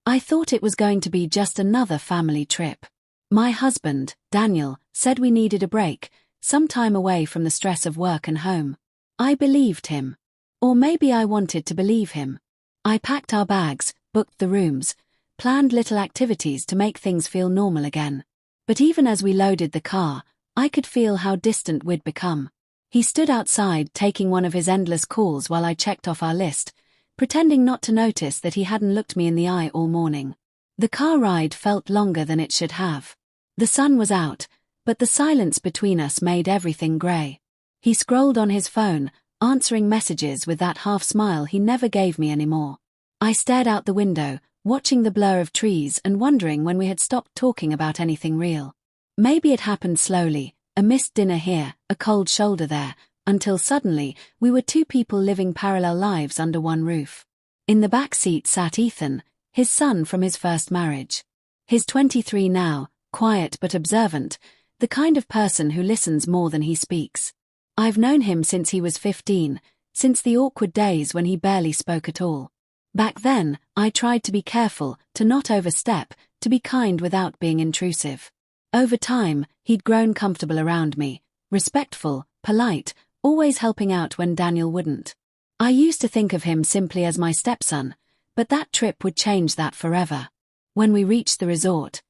I thought it was going to be just another family trip. My husband, Daniel, said we needed a break, some time away from the stress of work and home. I believed him. Or maybe I wanted to believe him. I packed our bags, booked the rooms, planned little activities to make things feel normal again. But even as we loaded the car, I could feel how distant we'd become. He stood outside taking one of his endless calls while I checked off our list, pretending not to notice that he hadn't looked me in the eye all morning. The car ride felt longer than it should have. The sun was out, but the silence between us made everything grey. He scrolled on his phone, answering messages with that half smile he never gave me anymore. I stared out the window, watching the blur of trees and wondering when we had stopped talking about anything real. Maybe it happened slowly, a missed dinner here, a cold shoulder there, until suddenly, we were two people living parallel lives under one roof. In the back seat sat Ethan, his son from his first marriage. He's 23 now, quiet but observant, the kind of person who listens more than he speaks. I've known him since he was 15, since the awkward days when he barely spoke at all. Back then, I tried to be careful, to not overstep, to be kind without being intrusive. Over time, he'd grown comfortable around me, respectful, polite, always helping out when Daniel wouldn't. I used to think of him simply as my stepson, but that trip would change that forever. When we reached the resort,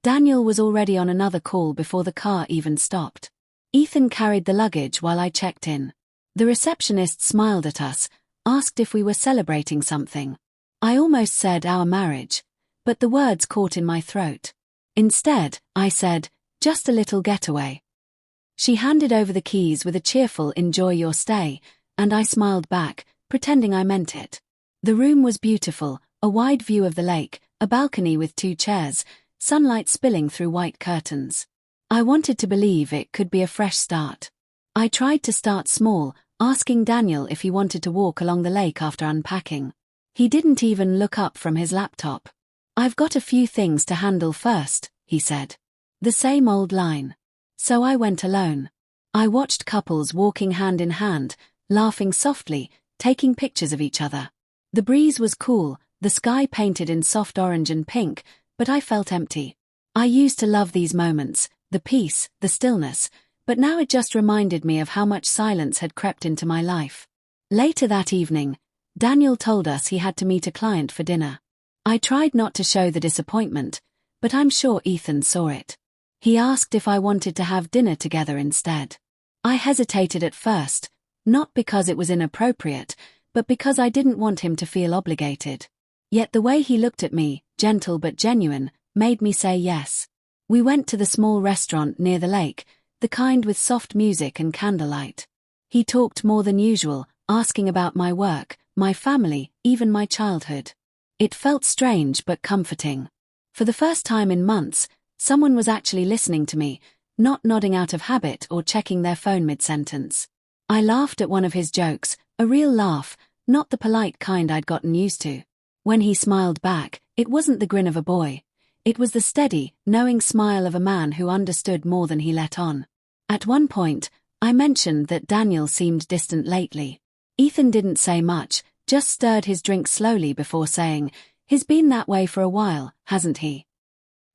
Daniel was already on another call before the car even stopped. Ethan carried the luggage while I checked in. The receptionist smiled at us, asked if we were celebrating something. I almost said our marriage, but the words caught in my throat. Instead, I said, just a little getaway. She handed over the keys with a cheerful "enjoy your stay," and I smiled back, pretending I meant it. The room was beautiful, a wide view of the lake, a balcony with 2 chairs, sunlight spilling through white curtains. I wanted to believe it could be a fresh start. I tried to start small, asking Daniel if he wanted to walk along the lake after unpacking. He didn't even look up from his laptop. "I've got a few things to handle first," he said. The same old line. So I went alone. I watched couples walking hand in hand, laughing softly, taking pictures of each other. The breeze was cool, the sky painted in soft orange and pink, but I felt empty. I used to love these moments, the peace, the stillness, but now it just reminded me of how much silence had crept into my life. Later that evening, Daniel told us he had to meet a client for dinner. I tried not to show the disappointment, but I'm sure Ethan saw it. He asked if I wanted to have dinner together instead. I hesitated at first, not because it was inappropriate, but because I didn't want him to feel obligated. Yet the way he looked at me, gentle but genuine, made me say yes. We went to the small restaurant near the lake, the kind with soft music and candlelight. He talked more than usual, asking about my work, my family, even my childhood. It felt strange but comforting. For the first time in months, someone was actually listening to me, not nodding out of habit or checking their phone mid-sentence. I laughed at one of his jokes, a real laugh, not the polite kind I'd gotten used to. When he smiled back, it wasn't the grin of a boy. It was the steady, knowing smile of a man who understood more than he let on. At one point, I mentioned that Daniel seemed distant lately. Ethan didn't say much, just stirred his drink slowly before saying, "He's been that way for a while, hasn't he?"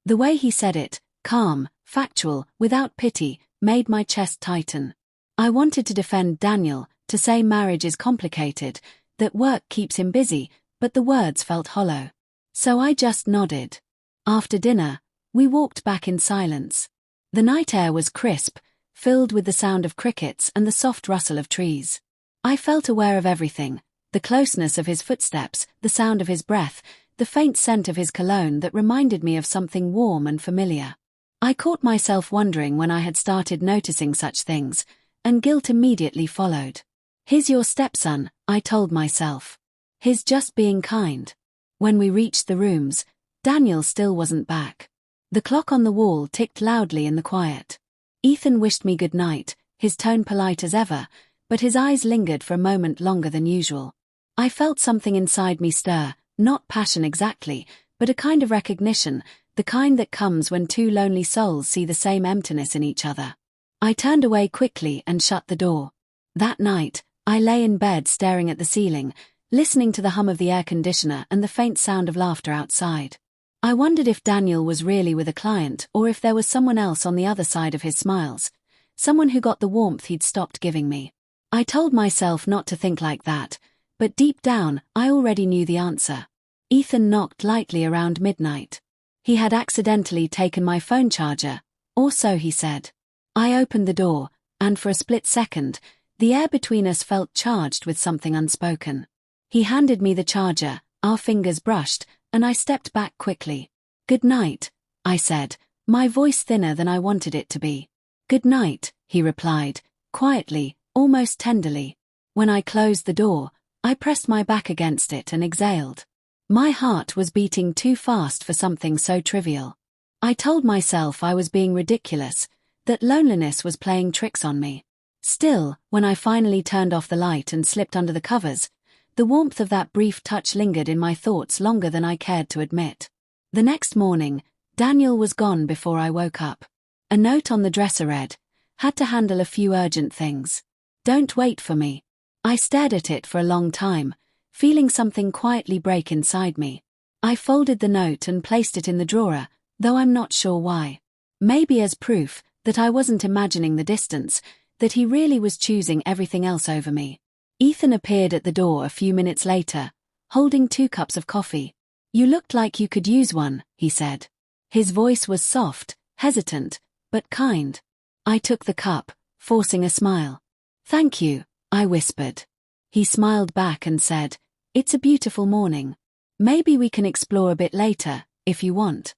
The way he said it, calm, factual, without pity, made my chest tighten. I wanted to defend Daniel, to say marriage is complicated, that work keeps him busy, but the words felt hollow. So I just nodded. After dinner, we walked back in silence. The night air was crisp, filled with the sound of crickets and the soft rustle of trees. I felt aware of everything, the closeness of his footsteps, the sound of his breath, the faint scent of his cologne that reminded me of something warm and familiar. I caught myself wondering when I had started noticing such things, and guilt immediately followed. "He's your stepson," I told myself. "He's just being kind." When we reached the rooms, Daniel still wasn't back. The clock on the wall ticked loudly in the quiet. Ethan wished me good night, his tone polite as ever, but his eyes lingered for a moment longer than usual. I felt something inside me stir, not passion exactly, but a kind of recognition, the kind that comes when two lonely souls see the same emptiness in each other. I turned away quickly and shut the door. That night, I lay in bed staring at the ceiling, listening to the hum of the air conditioner and the faint sound of laughter outside. I wondered if Daniel was really with a client or if there was someone else on the other side of his smiles, someone who got the warmth he'd stopped giving me. I told myself not to think like that, but deep down, I already knew the answer. Ethan knocked lightly around midnight. He had accidentally taken my phone charger, or so he said. I opened the door, and for a split second, the air between us felt charged with something unspoken. He handed me the charger, our fingers brushed, and I stepped back quickly. "Good night," I said, my voice thinner than I wanted it to be. "Good night," he replied, quietly, almost tenderly. When I closed the door, I pressed my back against it and exhaled. My heart was beating too fast for something so trivial. I told myself I was being ridiculous, that loneliness was playing tricks on me. Still, when I finally turned off the light and slipped under the covers, the warmth of that brief touch lingered in my thoughts longer than I cared to admit. The next morning, Daniel was gone before I woke up. A note on the dresser read, "Had to handle a few urgent things. Don't wait for me." I stared at it for a long time, feeling something quietly break inside me. I folded the note and placed it in the drawer, though I'm not sure why. Maybe as proof that I wasn't imagining the distance, that he really was choosing everything else over me. Ethan appeared at the door a few minutes later, holding 2 cups of coffee. "You looked like you could use one," he said. His voice was soft, hesitant, but kind. I took the cup, forcing a smile. "Thank you," I whispered. He smiled back and said, "It's a beautiful morning. Maybe we can explore a bit later, if you want."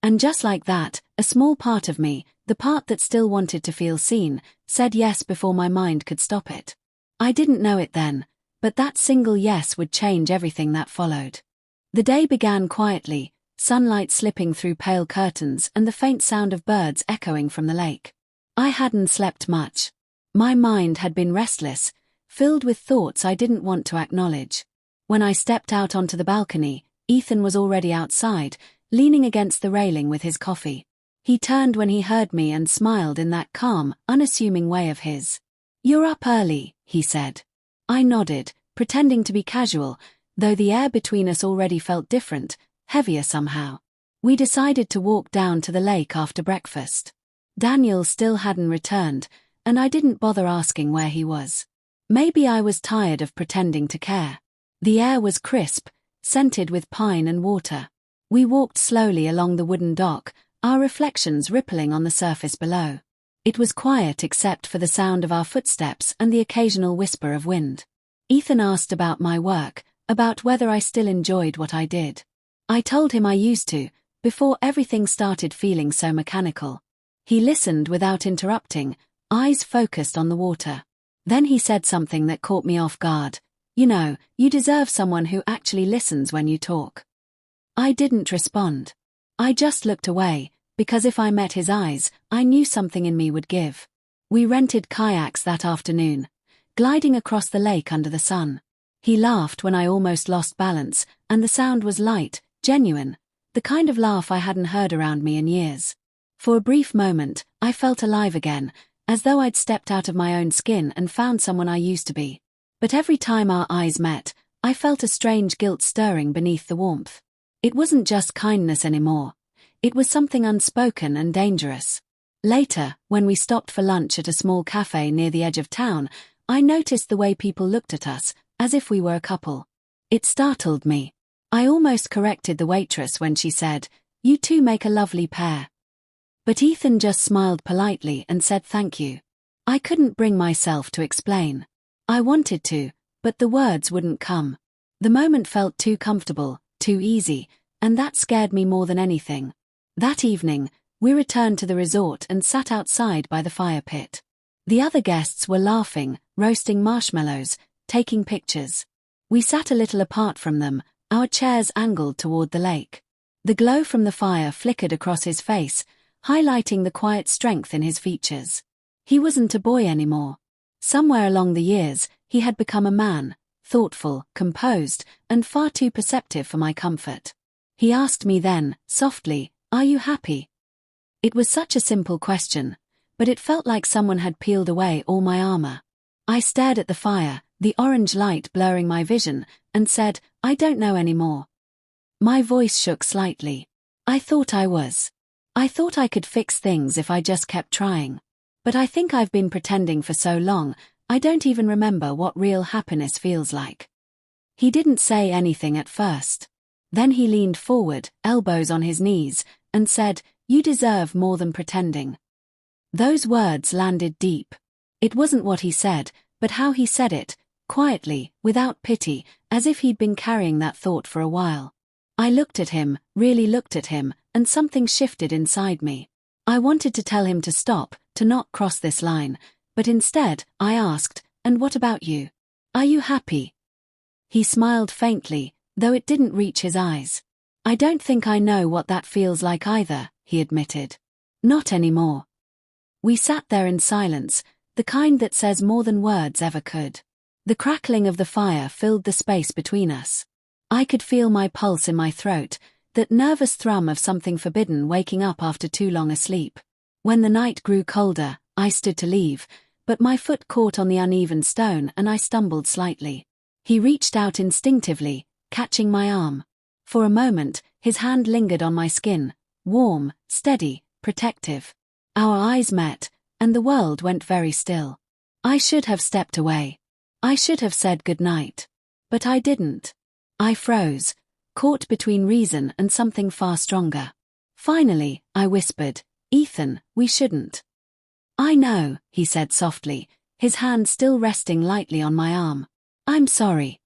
And just like that, a small part of me, the part that still wanted to feel seen, said yes before my mind could stop it. I didn't know it then, but that single yes would change everything that followed. The day began quietly, sunlight slipping through pale curtains and the faint sound of birds echoing from the lake. I hadn't slept much. My mind had been restless, filled with thoughts I didn't want to acknowledge. When I stepped out onto the balcony, Ethan was already outside, leaning against the railing with his coffee. He turned when he heard me and smiled in that calm, unassuming way of his. "You're up early," he said. I nodded, pretending to be casual, though the air between us already felt different, heavier somehow. We decided to walk down to the lake after breakfast. Daniel still hadn't returned, and I didn't bother asking where he was. Maybe I was tired of pretending to care. The air was crisp, scented with pine and water. We walked slowly along the wooden dock, our reflections rippling on the surface below. It was quiet except for the sound of our footsteps and the occasional whisper of wind. Ethan asked about my work, about whether I still enjoyed what I did. I told him I used to, before everything started feeling so mechanical. He listened without interrupting, eyes focused on the water. Then he said something that caught me off guard. "You know, you deserve someone who actually listens when you talk." I didn't respond. I just looked away, because if I met his eyes, I knew something in me would give. We rented kayaks that afternoon, gliding across the lake under the sun. He laughed when I almost lost balance, and the sound was light, genuine, the kind of laugh I hadn't heard around me in years. For a brief moment, I felt alive again, as though I'd stepped out of my own skin and found someone I used to be. But every time our eyes met, I felt a strange guilt stirring beneath the warmth. It wasn't just kindness anymore. It was something unspoken and dangerous. Later, when we stopped for lunch at a small cafe near the edge of town, I noticed the way people looked at us, as if we were a couple. It startled me. I almost corrected the waitress when she said, "You two make a lovely pair." But Ethan just smiled politely and said thank you. I couldn't bring myself to explain. I wanted to, but the words wouldn't come. The moment felt too comfortable, too easy, and that scared me more than anything. That evening, we returned to the resort and sat outside by the fire pit. The other guests were laughing, roasting marshmallows, taking pictures. We sat a little apart from them, our chairs angled toward the lake. The glow from the fire flickered across his face, highlighting the quiet strength in his features. He wasn't a boy anymore. Somewhere along the years, he had become a man, thoughtful, composed, and far too perceptive for my comfort. He asked me then, softly, "Are you happy?" It was such a simple question, but it felt like someone had peeled away all my armor. I stared at the fire, the orange light blurring my vision, and said, "I don't know anymore." My voice shook slightly. I thought I was. I thought I could fix things if I just kept trying. But I think I've been pretending for so long, I don't even remember what real happiness feels like. He didn't say anything at first. Then he leaned forward, elbows on his knees, and said, "You deserve more than pretending." Those words landed deep. It wasn't what he said, but how he said it, quietly, without pity, as if he'd been carrying that thought for a while. I looked at him, really looked at him, and something shifted inside me. I wanted to tell him to stop, to not cross this line, but instead, I asked, "And what about you? Are you happy?" He smiled faintly, though it didn't reach his eyes. "I don't think I know what that feels like either," he admitted. "Not anymore." We sat there in silence, the kind that says more than words ever could. The crackling of the fire filled the space between us. I could feel my pulse in my throat, that nervous thrum of something forbidden waking up after too long a sleep. When the night grew colder, I stood to leave, but my foot caught on the uneven stone and I stumbled slightly. He reached out instinctively, catching my arm. For a moment, his hand lingered on my skin, warm, steady, protective. Our eyes met, and the world went very still. I should have stepped away. I should have said goodnight. But I didn't. I froze, caught between reason and something far stronger. Finally, I whispered, "Ethan, we shouldn't." "I know," he said softly, his hand still resting lightly on my arm. "I'm sorry."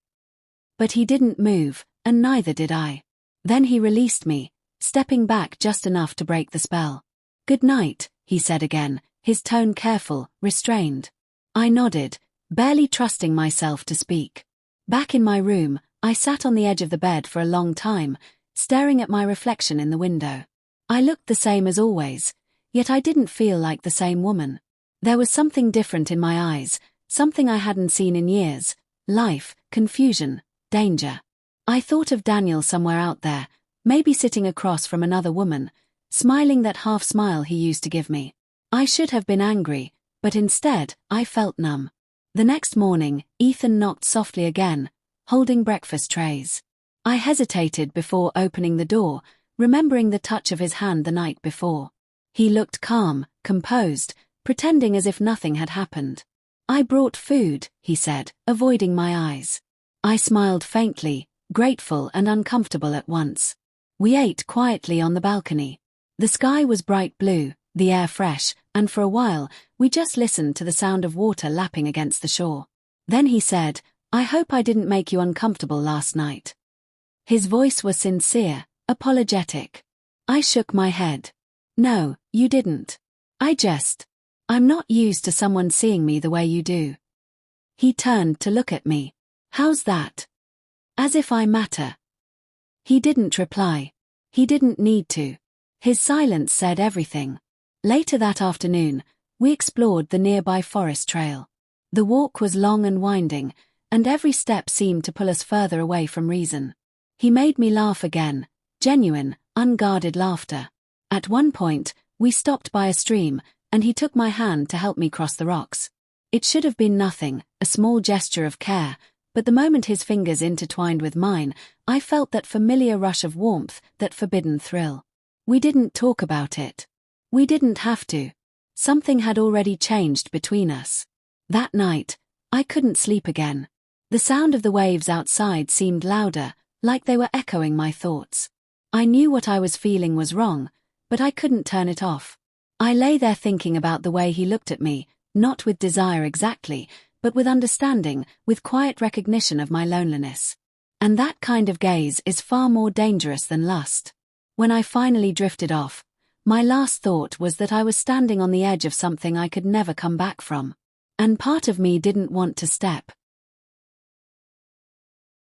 But he didn't move, and neither did I. Then he released me, stepping back just enough to break the spell. "Good night," he said again, his tone careful, restrained. I nodded, barely trusting myself to speak. Back in my room, I sat on the edge of the bed for a long time, staring at my reflection in the window. I looked the same as always, yet I didn't feel like the same woman. There was something different in my eyes, something I hadn't seen in years: life, confusion, danger. I thought of Daniel somewhere out there, maybe sitting across from another woman, smiling that half smile he used to give me. I should have been angry, but instead, I felt numb. The next morning, Ethan knocked softly again, holding breakfast trays. I hesitated before opening the door, remembering the touch of his hand the night before. He looked calm, composed, pretending as if nothing had happened. "I brought food," he said, avoiding my eyes. I smiled faintly, grateful and uncomfortable at once. We ate quietly on the balcony. The sky was bright blue, the air fresh, and for a while, we just listened to the sound of water lapping against the shore. Then he said, "I hope I didn't make you uncomfortable last night." His voice was sincere, apologetic. I shook my head. "No, you didn't. I'm not used to someone seeing me the way you do." He turned to look at me. "How's that? As if I matter." He didn't reply. He didn't need to. His silence said everything. Later that afternoon, we explored the nearby forest trail. The walk was long and winding, and every step seemed to pull us further away from reason. He made me laugh again, genuine, unguarded laughter. At one point, we stopped by a stream, and he took my hand to help me cross the rocks. It should have been nothing, a small gesture of care, but the moment his fingers intertwined with mine, I felt that familiar rush of warmth, that forbidden thrill. We didn't talk about it. We didn't have to. Something had already changed between us. That night, I couldn't sleep again. The sound of the waves outside seemed louder, like they were echoing my thoughts. I knew what I was feeling was wrong, but I couldn't turn it off. I lay there thinking about the way he looked at me, not with desire exactly, but with understanding, with quiet recognition of my loneliness. And that kind of gaze is far more dangerous than lust. When I finally drifted off, my last thought was that I was standing on the edge of something I could never come back from. And part of me didn't want to step.